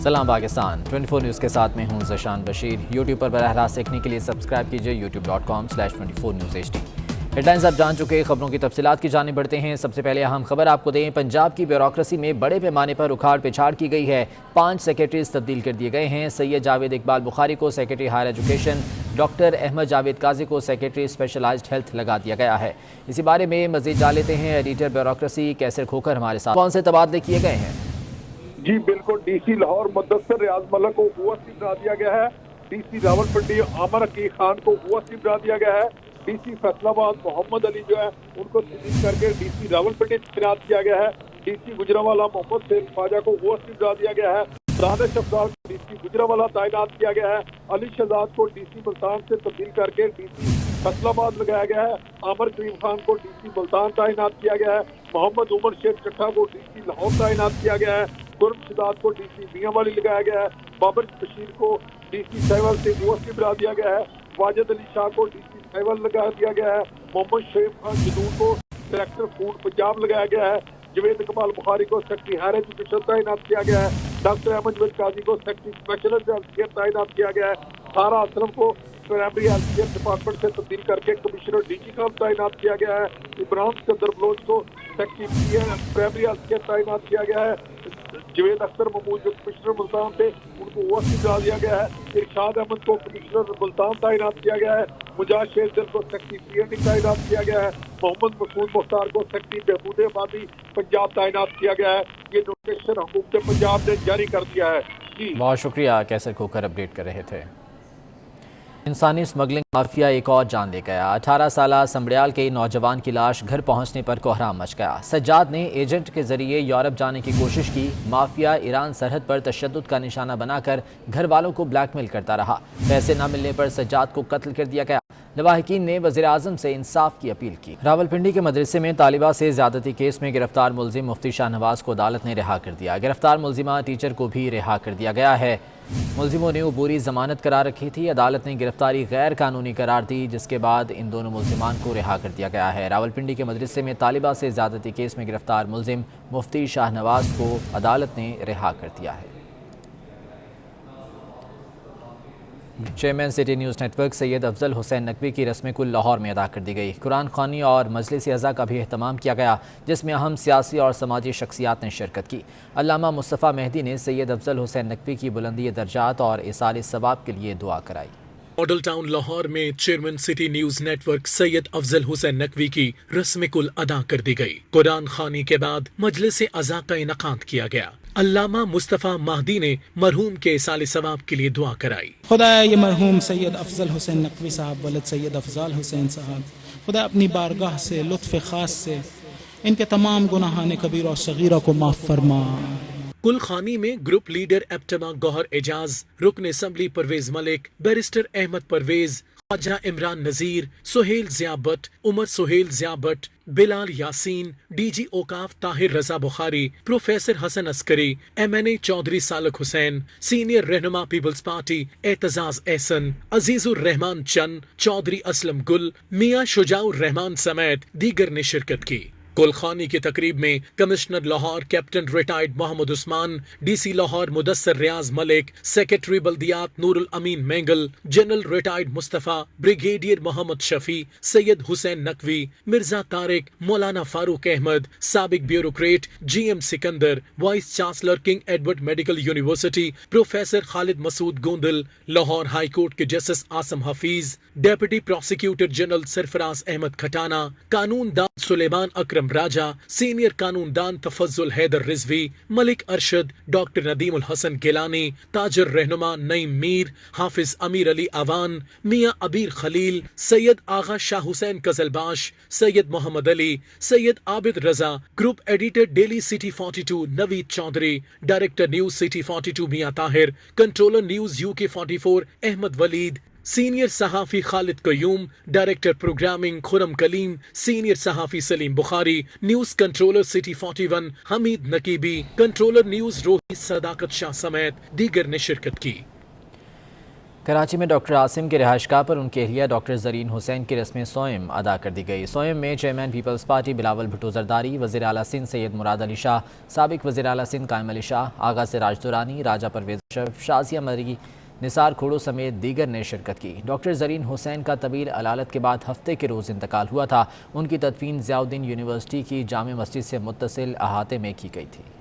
سلام پاکستان 24 نیوز کے ساتھ میں ہوں ذیشان بشیر۔ یوٹیوب پر براہ راست دیکھنے کے لیے سبسکرائب کیجیے youtube.com/24newshd۔ ہیڈ لائنز آپ جان چکے، خبروں کی تفصیلات کی جانب بڑھتے ہیں۔ سب سے پہلے اہم خبر آپ کو دیں، پنجاب کی بیوروکریسی میں بڑے پیمانے پر اکھاڑ پچھاڑ کی گئی ہے۔ 5 سیکرٹریز تبدیل کر دیے گئے ہیں۔ سید جاوید اقبال بخاری کو secretary higher education, doctor Ahmad Javed Qazi کو سیکرٹری اسپیشلائزڈ ہیلتھ لگا دیا گیا ہے۔ اسی بارے میں مزید جان لیتے ہیں، ایڈیٹر بیوروکریسی کیسر کھوکھر ہمارے ساتھ۔ کون سے تبادلے کیے گئے ہیں؟ جی بالکل، ڈی سی لاہور مدثر ریاض ملک کو اوسی بنا دیا گیا ہے۔ ڈی سی راولپنڈی عامر عقیل خان کو اوسی بنا دیا گیا ہے۔ ڈی سی فیصل آباد محمد علی جو ہے ان کو تبدیل کر کے ڈی سی راولپنڈی تعینات کیا گیا ہے۔ ڈی سی گجرانوالہ محمد سید خواجہ کو اوسی بنا دیا گیا ہے۔ دانش افضال کو ڈی سی گجرانوالہ تعینات کیا گیا ہے۔ علی شہزاد کو ڈی سی ملتان سے تبدیل کر کے ڈی سی فیصل آباد لگایا گیا ہے۔ عامر کریم خان کو ڈی سی ملتان تعینات کیا گیا ہے۔ محمد عمر شیر چٹھا کو ڈی سی لاہور تعینات کیا گیا ہے۔ قرب شداد کو ڈی سی میاں والی لگایا گیا ہے۔ بابر بشیر کو ڈی سی سیول سے اوسی بنا دیا گیا ہے۔ واجد علی شاہ کو ڈی سی سیول لگا دیا گیا ہے۔ محمد شعیب خان جدور کو ڈائریکٹر فوڈ پنجاب لگایا گیا ہے۔ جوید اقبال بخاری کو سیکرٹری ہائر ایجوکیشن تعینات کیا گیا ہے۔ ڈاکٹر احمد جاوید قاضی کو سیکرٹری اسپیشلائزڈ ہیلتھ کیئر تعینات کیا گیا ہے۔ سارا اسلم کو پرائمری ہیلتھ کیئر ڈپارٹمنٹ سے تبدیل کر کے کمشنر ڈی جی کام تعینات کیا گیا ہے۔ ابراہیم سکندر بلوچ کو سیکرٹری پرائمری ہیلتھ کیئر تعینات کیا گیا ہے۔ جوید اختر محمود جو کمشنر ملتان تھے ان کو اوسی بنا دیا گیا ہے۔ ارشاد احمد کو کمشنر ملتان تعینات کیا گیا ہے۔ مجاہد شیر دل کو سیکرٹری پی این ڈی تعینات کیا گیا ہے۔ محمد مسعود مختار کو سیکرٹری بہبود آبادی پنجاب تعینات کیا گیا ہے۔ یہ نوٹیفکیشن حکومت پنجاب نے جاری کر دیا ہے۔ جی بہت شکریہ، کیسر کھوکھر اپڈیٹ کر رہے تھے۔ انسانی اسمگلنگ مافیا ایک اور جان لے گیا۔ 18 سالہ سمبڑیال کے نوجوان کی لاش گھر پہنچنے پر کوہرام مچ گیا۔ سجاد نے ایجنٹ کے ذریعے یورپ جانے کی کوشش کی۔ مافیا ایران سرحد پر تشدد کا نشانہ بنا کر گھر والوں کو بلیک میل کرتا رہا۔ پیسے نہ ملنے پر سجاد کو قتل کر دیا گیا۔ لواحقین نے وزیر اعظم سے انصاف کی اپیل کی۔ راولپنڈی کے مدرسے میں طالبہ سے زیادتی کیس میں گرفتار ملزم مفتی شاہ نواز کو عدالت نے رہا کر دیا۔ گرفتار ملزمہ ٹیچر کو بھی رہا کر دیا گیا ہے۔ ملزموں نے عبوری ضمانت کرار رکھی تھی۔ عدالت نے گرفتاری غیر قانونی قرار دی، جس کے بعد ان دونوں ملزمان کو رہا کر دیا گیا ہے۔ راولپنڈی کے مدرسے میں طالبہ سے زیادتی کیس میں گرفتار ملزم مفتی شاہ نواز کو عدالت نے رہا کر دیا ہے۔ Chairman City News Network Syed Afzal Hussain Naqvi کی رسم کل لاہور میں ادا کر دی گئی۔ قرآن خوانی اور مجلس اعزا کا بھی اہتمام کیا گیا، جس میں اہم سیاسی اور سماجی شخصیات نے شرکت کی۔ علامہ مصطفیٰ مہدی نے سید افضل حسین نقوی کی بلندی درجات اور ایصال ثواب کے لیے دعا کرائی۔ ماڈل ٹاؤن لاہور میں chairman City News Network Syed Afzal Hussain Naqvi کی رسم کل ادا کر دی گئی۔ قرآن خوانی کے بعد مجلس اعزا کا انعقاد کیا گیا۔ علامہ مصطفیٰ مہدی نے مرحوم کے ایصال ثواب کے لیے دعا کرائی۔ خدا یہ مرحوم سید افضل حسین نقوی صاحب ولد سید افضال حسین صاحب، خدا اپنی بارگاہ سے لطف خاص سے ان کے تمام گناہان کبیرہ اور صغیرہ کو معاف فرما۔ کل خوانی میں گروپ لیڈر ایپٹما گوہر اعجاز، رکن assembly Pervaiz Malik, barrister Ahmad Pervaiz, Khawaja Imran Nazir, Sohail Zia Butt, Umar Sohail Zia Butt, Bilal Yasin, D G اوقاف Tahir Raza Bukhari, professor Hasan Askari, M N A Chaudhry Saleh Hussain, senior رہنما پیپلز پارٹی اعتزاز احسن، عزیز الرحمان چند، چودھری اسلم گل، میاں شجاع الرحمان سمیت دیگر نے شرکت کی۔ کل خوانی کی تقریب میں commissioner Lahore captain retired Muhammad Usman, D C Lahore Mudassar Riaz Malik, secretary بلدیات Noor Ul Amin Mengal, general retired Mustafa, brigadier Muhammad Shafi, Syed Hussain Naqvi, Mirza Tariq, Maulana Farooq Ahmed, سابق bureaucrat G M Sikandar, vice chancellor King Edward Medical University professor Khalid Masood Gondal, Lahore High Court کے justice Asim Hafeez, deputy prosecutor general Sarfraz Ahmed Khatana, قانون دان سلیمان اکرم راجہ، سینئر قانون دان تفضل حیدر رضوی، ملک ارشد، ڈاکٹر ندیم الحسن گیلانی، تاجر رہنما نعیم میر، حافظ امیر علی آوان، میاں ابیر خلیل، سید آغا شاہ حسین قزلباش، سید محمد علی، سید عابد رضا، گروپ ایڈیٹر ڈیلی سٹی 42 نوید چودھری، ڈائریکٹر نیوز سٹی 42 میاں طاہر، کنٹرولر نیوز یو کے 44 احمد ولید، سینئر صحافی خالد قیوم، ڈائریکٹر پروگرامنگ خرم کلیم، سینئر صحافی سلیم بخاری، نیوز کنٹرولر سٹی 41 حمید نقیبی، کنٹرولر نیوز روحی صداقت شاہ سمیت دیگر نے شرکت کی۔ کراچی میں ڈاکٹر عاصم کے رہائش گاہ پر ان کی اہلیہ ڈاکٹر زرین حسین کی رسم سوئم ادا کر دی گئی۔ سوئم میں chairman peoples party Bilawal Bhutto Zardari, وزیر اعلیٰ سندھ سید مراد علی شاہ، سابق وزیر اعلیٰ سندھ قائم علی شاہ، آغا سراج دورانی، راجہ پرویز اشرف، شازیہ مری، نثار کھوڑو سمیت دیگر نے شرکت کی۔ ڈاکٹر زرین حسین کا طویل علالت کے بعد ہفتے کے روز انتقال ہوا تھا۔ ان کی تدفین ضیاء الدین یونیورسٹی کی جامع مسجد سے متصل احاطے میں کی گئی تھی۔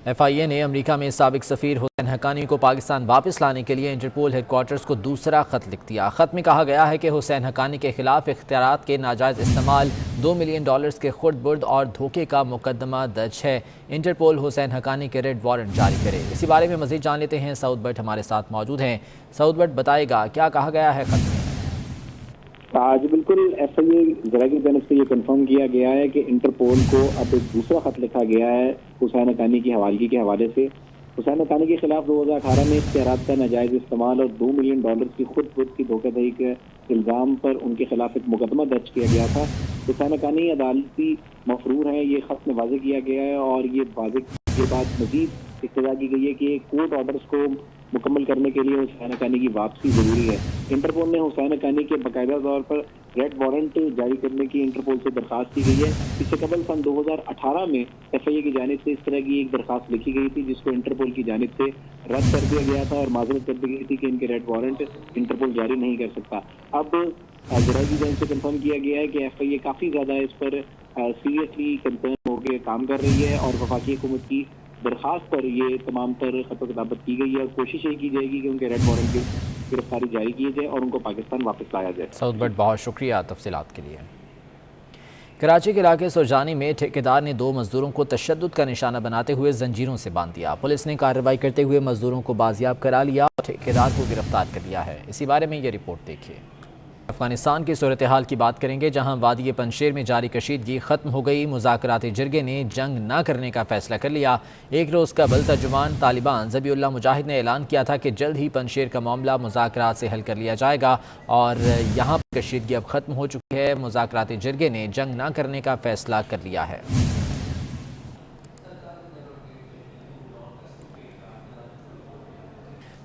ایف آئی اے نے امریکہ میں سابق سفیر حسین حقانی کو پاکستان واپس لانے کے لیے انٹرپول ہیڈ کوارٹرز کو دوسرا خط لکھ دیا۔ خط میں کہا گیا ہے کہ حسین حقانی کے خلاف اختیارات کے ناجائز استعمال، $2 ملین کے خرد برد اور دھوکے کا مقدمہ درج ہے۔ انٹرپول حسین حقانی کے ریڈ وارنٹ جاری کرے۔ اسی بارے میں مزید جان لیتے ہیں، سعود بٹ ہمارے ساتھ موجود ہیں۔ سعود بٹ بتائے گا کیا کہا گیا ہے خط میں؟ آج بالکل ایف آئی اے ذرائع کی جانب سے یہ کنفرم کیا گیا ہے کہ انٹرپول کو اب ایک دوسرا خط لکھا گیا ہے حسین حقانی کی حوالگی کے حوالے سے۔ حسین حقانی کے خلاف 2018 میں اختیارات کا ناجائز استعمال اور $2 ملین کی خود برد کی دھوکہ دہی کے الزام پر ان کے خلاف ایک مقدمہ درج کیا گیا تھا۔ حسین حقانی عدالتی مفرور ہیں، یہ خط میں واضح کیا گیا ہے، اور یہ بات مزید اقتضا کی گئی ہے کہ کورٹ آرڈرز کو مکمل کرنے کے لیے حسین حقانی کی واپسی ضروری ہے۔ انٹرپول نے حسین حقانی کے باقاعدہ طور پر ریڈ وارنٹ جاری کرنے کی انٹرپول سے درخواست کی گئی ہے۔ اس سے قبل سن 2018 میں ایف آئی اے کی جانب سے اس طرح کی ایک درخواست لکھی گئی تھی، جس کو انٹرپول کی جانب سے رد کر دیا گیا تھا اور معذرت کر دی گئی تھی کہ ان کے ریڈ وارنٹ انٹرپول جاری نہیں کر سکتا۔ اب ذرائع کی جانب سے کنفرم کیا گیا ہے کہ ایف آئی اے کافی زیادہ اس پر سیریسلی کنسرن ہو کے کام کر رہی ہے، اور وفاقی حکومت کی درخواست پر یہ تمام تر خط و کتابت کی گئی ہے، اور کوشش یہ کی جائے گی کہ ان کے ریڈ وارنٹ کی گرفتاری جاری کی جائے اور ان کو پاکستان واپس لایا جائے۔ سعود بٹ بہت شکریہ تفصیلات کے لیے۔ کراچی کے علاقے سرجانی میں ٹھیکیدار نے 2 مزدوروں کو تشدد کا نشانہ بناتے ہوئے زنجیروں سے باندھ دیا۔ پولیس نے کارروائی کرتے ہوئے مزدوروں کو بازیاب کرا لیا اور ٹھیکیدار کو گرفتار کر لیا ہے۔ اسی بارے میں یہ رپورٹ دیکھیے۔ افغانستان کی صورتحال کی بات کریں گے، جہاں وادی پنشیر میں جاری کشیدگی ختم ہو گئی۔ مذاکراتی جرگے نے جنگ نہ کرنے کا فیصلہ کر لیا۔ ایک روز قبل ترجمان طالبان ذبیح اللہ مجاہد نے اعلان کیا تھا کہ جلد ہی پنشیر کا معاملہ مذاکرات سے حل کر لیا جائے گا، اور یہاں پر کشیدگی اب ختم ہو چکی ہے۔ مذاکراتی جرگے نے جنگ نہ کرنے کا فیصلہ کر لیا ہے۔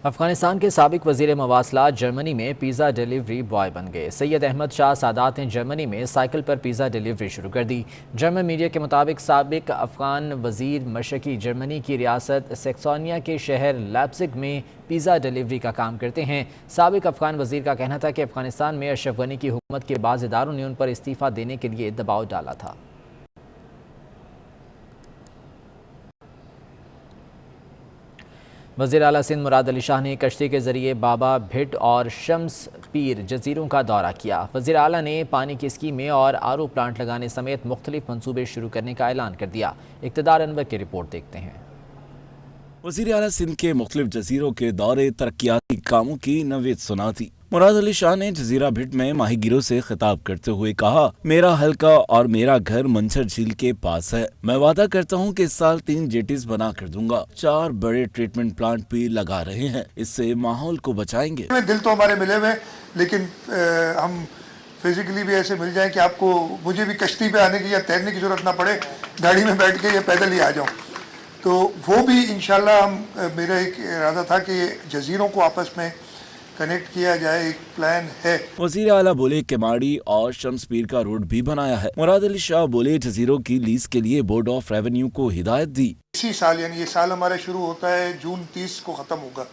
افغانستان کے سابق وزیر مواصلات جرمنی میں پیزا ڈیلیوری بوائے بن گئے۔ سید احمد شاہ سادات نے جرمنی میں سائیکل پر پیزا ڈیلیوری شروع کر دی۔ جرمن میڈیا کے مطابق سابق افغان وزیر مشرقی جرمنی کی ریاست سیکسونیا کے شہر لیپزگ میں پیزا ڈیلیوری کا کام کرتے ہیں۔ سابق افغان وزیر کا کہنا تھا کہ افغانستان میں اشرف غنی کی حکومت کے بعض اداروں نے ان پر استعفیٰ دینے کے لیے دباؤ ڈالا تھا۔ وزیر اعلیٰ سندھ مراد علی شاہ نے کشتی کے ذریعے بابا بھٹ اور شمس پیر جزیروں کا دورہ کیا۔ وزیر اعلیٰ نے پانی کی اسکیمیں اور آر او پلانٹ لگانے سمیت مختلف منصوبے شروع کرنے کا اعلان کر دیا۔ اقتدار انور کی رپورٹ دیکھتے ہیں۔ وزیر اعلیٰ سندھ کے مختلف جزیروں کے دورے ترقیاتی کاموں کی نوید سناتی۔ مراد علی شاہ نے جزیرہ بھٹ میں ماہی گیروں سے خطاب کرتے ہوئے کہا، میرا حلقہ اور میرا گھر منچھر جھیل کے پاس ہے۔ میں وعدہ کرتا ہوں کہ اس سال 3 جیٹیز بنا کر دوں گا۔ 4 بڑے ٹریٹمنٹ پلانٹ بھی لگا رہے ہیں، اس سے ماحول کو بچائیں گے۔ دل تو ہمارے ملے ہوئے، لیکن ہم فزیکلی بھی ایسے مل جائیں کہ آپ کو مجھے بھی کشتی پہ آنے کی یا تیرنے کی ضرورت نہ پڑے، گاڑی میں بیٹھ کے یا پیدل ہی آ جاؤں، تو وہ بھی انشاءاللہ میرا ایک ارادہ تھا کہ جزیروں کو آپس میں کنیکٹ کیا جائے، ایک پلان ہے۔ وزیر اعلیٰ بولے کماڑی اور شمس پیر کا روڈ بھی بنایا ہے۔ مراد علی شاہ بولے جزیروں کی لیز کے لیے بورڈ آف ریونیو کو ہدایت دی۔ اسی سال، یعنی یہ سال ہمارا شروع ہوتا ہے جون 30 کو ختم ہوگا،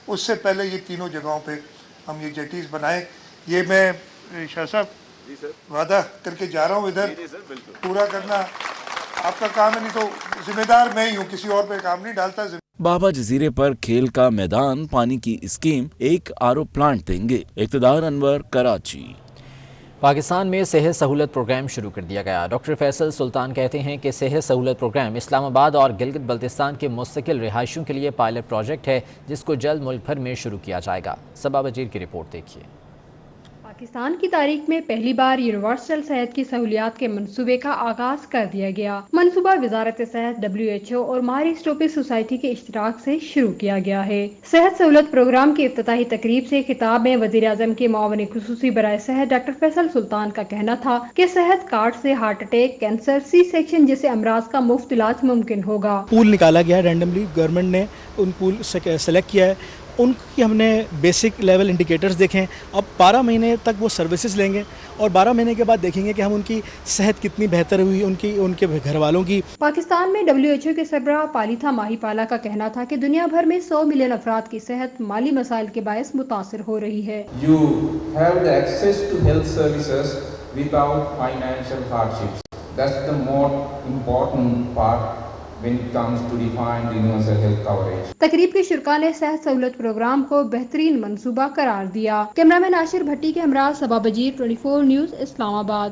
اس سے پہلے یہ تینوں جگہوں پہ ہم یہ جیٹیز بنائیں۔ یہ میں شاہ صاحب وعدہ کر کے جا رہا ہوں، ادھر پورا کرنا آپ کا کام ہے، نہیں تو ذمہ دار میں ہی ہوں، کسی اور پہ کام نہیں ڈالتا۔ بابا جزیرے پر کھیل کا میدان، پانی کی اسکیم، ایک آر او پلانٹ دیں گے۔ اقتدار انور، کراچی۔ پاکستان میں صحت سہولت پروگرام شروع کر دیا گیا۔ ڈاکٹر فیصل سلطان کہتے ہیں کہ صحت سہولت پروگرام اسلام آباد اور گلگت بلتستان کے مستقل رہائشیوں کے لیے پائلٹ پروجیکٹ ہے، جس کو جلد ملک بھر میں شروع کیا جائے گا۔ صبا وزیر کی رپورٹ دیکھیے۔ پاکستان کی تاریخ میں پہلی بار یونیورسل صحت کی سہولیات کے منصوبے کا آغاز کر دیا گیا۔ منصوبہ وزارت صحت، WHO اور ماہر اسٹوپی سوسائٹی کے اشتراک سے شروع کیا گیا ہے۔ صحت سہولت پروگرام کی افتتاحی تقریب سے خطاب میں وزیر اعظم کے معاون خصوصی برائے صحت ڈاکٹر فیصل سلطان کا کہنا تھا کہ صحت کارڈ سے heart attack, cancer, C section جیسے امراض کا مفت علاج ممکن ہوگا۔ پول نکالا گیا ہے رینڈملی، گورنمنٹ نے ان پول سلیکٹ کیا ہے، ان کی ہم نے بیسک لیول انڈیکیٹرز دیکھیں۔ اب 12 مہینے تک وہ سروسز لیں گے اور 12 مہینے کے بعد دیکھیں گے کہ ہم ان کی صحت کتنی بہتر ہوئی، ان کے گھر والوں کی۔ پاکستان میں WHO کے سربراہ پالیتھا ماہی پالا کا کہنا تھا کہ دنیا بھر میں 100 ملین افراد کی صحت مالی مسائل کے باعث متاثر ہو رہی ہے۔ You have the access to health services without financial hardships. That's the more important part when it comes to define universal health coverage. تقریب کے شرکاء نے صحت سہولت پروگرام کو بہترین منصوبہ قرار دیا۔ کیمرہ مین عاشر بھٹی کے ہمراہ صبا بجیر، 24 نیوز، اسلام آباد۔